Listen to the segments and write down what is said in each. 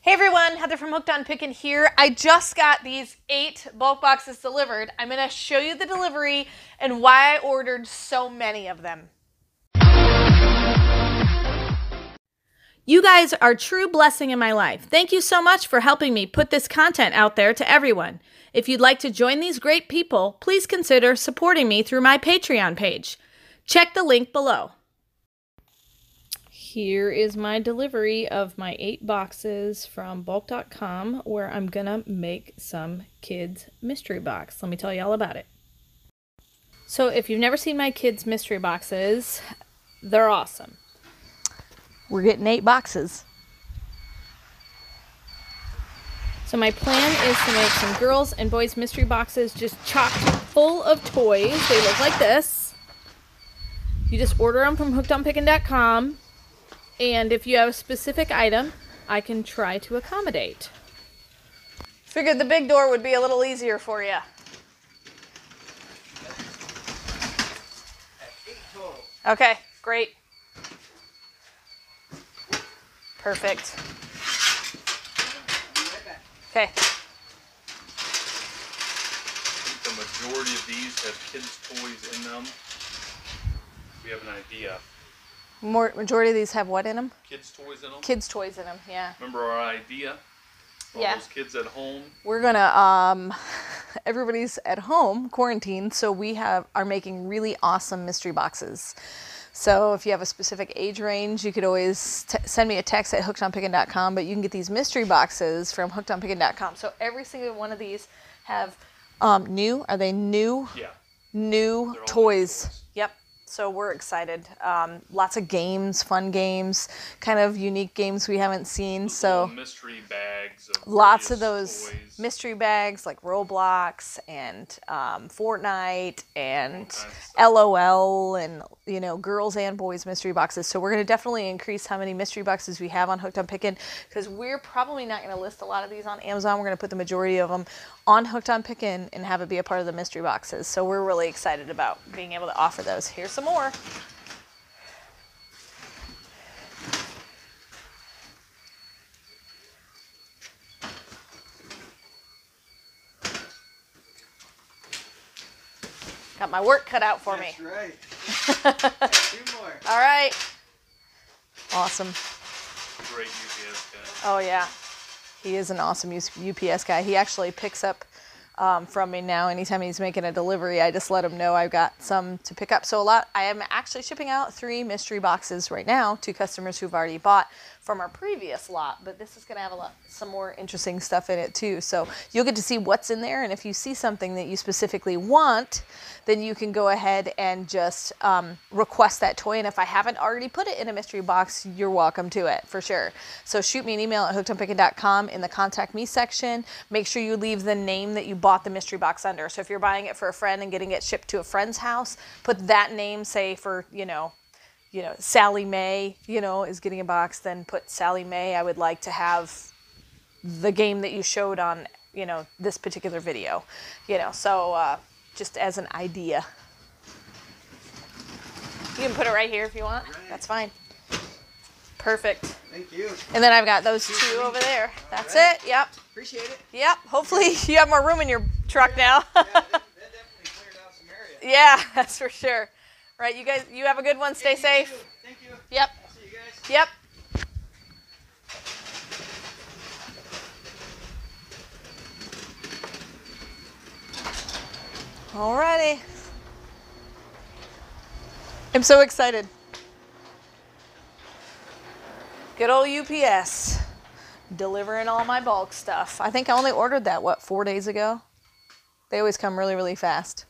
Hey everyone, Heather from Hooked on Pickin here. I just got these 8 bulk boxes delivered. I'm going to show you the delivery and why I ordered so many of them. You guys are a true blessing in my life. Thank you so much for helping me put this content out there to everyone. If you'd like to join these great people, please consider supporting me through my Patreon page. Check the link below. Here is my delivery of my 8 boxes from Bulq.com, where I'm gonna make some kids mystery box. Let me tell you all about it. So if you've never seen my kids mystery boxes, they're awesome. We're getting 8 boxes. So my plan is to make some girls and boys mystery boxes just chock full of toys. They look like this. You just order them from hookedonpickin.com. And if you have a specific item, I can try to accommodate. Figured the big door would be a little easier for you. Okay, great. Perfect. Okay. The majority of these have kids' toys in them. We have an idea. Majority of these have what in them? Kids' toys in them. Kids' toys in them, yeah. Remember our idea? All those kids at home. We're gonna, everybody's at home, quarantined, so we are making really awesome mystery boxes. So if you have a specific age range, you could always send me a text at hookedonpickin.com, but you can get these mystery boxes from hookedonpickin.com. So every single one of these have new, are they new? Yeah. New toys. Yep. So we're excited. Lots of games, fun games, kind of unique games we haven't seen. So mystery bags. Of lots of those toys. Mystery bags like Roblox and Fortnite and LOL and, you know, girls and boys mystery boxes. So we're going to definitely increase how many mystery boxes we have on Hooked on Pickin, because we're probably not going to list a lot of these on Amazon. We're going to put the majority of them on Hooked on Pickin and have it be a part of the mystery boxes. So we're really excited about being able to offer those. Here's some more. Got my work cut out for me. That's right. 2 more. All right. Awesome. Great UPS guy. Oh, yeah. He is an awesome UPS guy. He actually picks up from me now. Anytime he's making a delivery, I just let him know I've got some to pick up. So I am actually shipping out 3 mystery boxes right now to customers who've already bought from our previous lot, but this is going to have some more interesting stuff in it too. So you'll get to see what's in there, and if you see something that you specifically want, then you can go ahead and just request that toy. And if I haven't already put it in a mystery box, you're welcome to it for sure. So shoot me an email at hookedonpickin.com in the contact me section. Make sure you leave the name that you bought the mystery box under. So if you're buying it for a friend and getting it shipped to a friend's house, put that name, say for, you know, Sally Mae, is getting a box, then put Sally Mae, I would like to have the game that you showed on, this particular video, so just as an idea. You can put it right here if you want. Right. That's fine. Perfect. Thank you. And then I've got those 2 over there. That's right. it. Yep. Appreciate it. Yep. Hopefully you have more room in your truck now. Yeah, that definitely cleared out some area. Yeah, that's for sure. Right, you guys, you have a good one. Stay safe. Too. Thank you. Yep. I'll see you guys. Yep. Alrighty. I'm so excited. Good old UPS. Delivering all my bulk stuff. I think I only ordered that, 4 days ago? They always come really, really fast.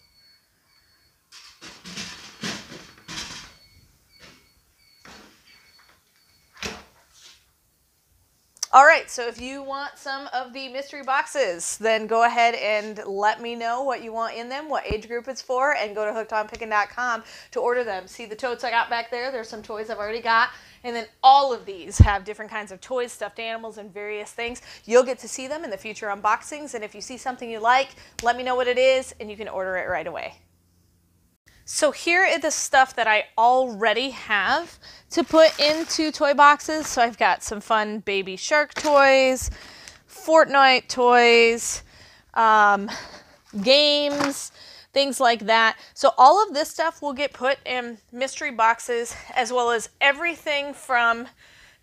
All right, so if you want some of the mystery boxes, then go ahead and let me know what you want in them, what age group it's for, and go to hookedonpickin.com to order them. See the totes I got back there? There's some toys I've already got. And then all of these have different kinds of toys, stuffed animals, and various things. You'll get to see them in the future unboxings. And if you see something you like, let me know what it is, and you can order it right away. So here is the stuff that I already have to put into toy boxes. So I've got some fun baby shark toys, Fortnite toys, games, things like that. So all of this stuff will get put in mystery boxes, as well as everything from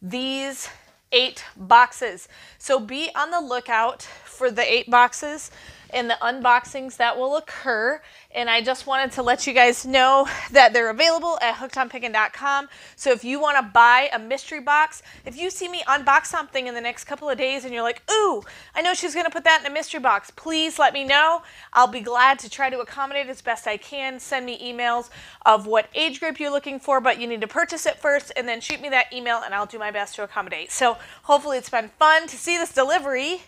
these 8 boxes. So be on the lookout for the 8 boxes and the unboxings that will occur. And I just wanted to let you guys know that they're available at hookedonpickin.com. So if you want to buy a mystery box, if you see me unbox something in the next couple of days and you're like, ooh, I know she's going to put that in a mystery box, please let me know. I'll be glad to try to accommodate as best I can. Send me emails of what age group you're looking for, but you need to purchase it first, and then shoot me that email and I'll do my best to accommodate. So hopefully it's been fun to see this delivery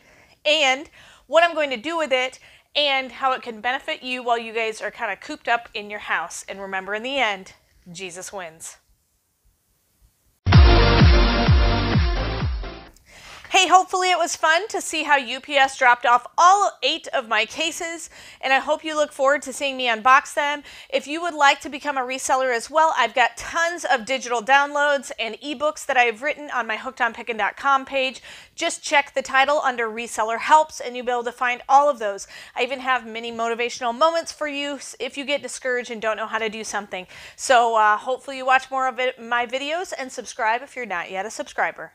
and what I'm going to do with it and how it can benefit you while you guys are kind of cooped up in your house. And remember, in the end, Jesus wins. Hey, hopefully it was fun to see how UPS dropped off all 8 of my cases, and I hope you look forward to seeing me unbox them. If you would like to become a reseller as well, I've got tons of digital downloads and ebooks that I've written on my hookedonpickin.com page. Just check the title under Reseller Helps, and you'll be able to find all of those. I even have many motivational moments for you if you get discouraged and don't know how to do something. So hopefully you watch more of my videos and subscribe if you're not yet a subscriber.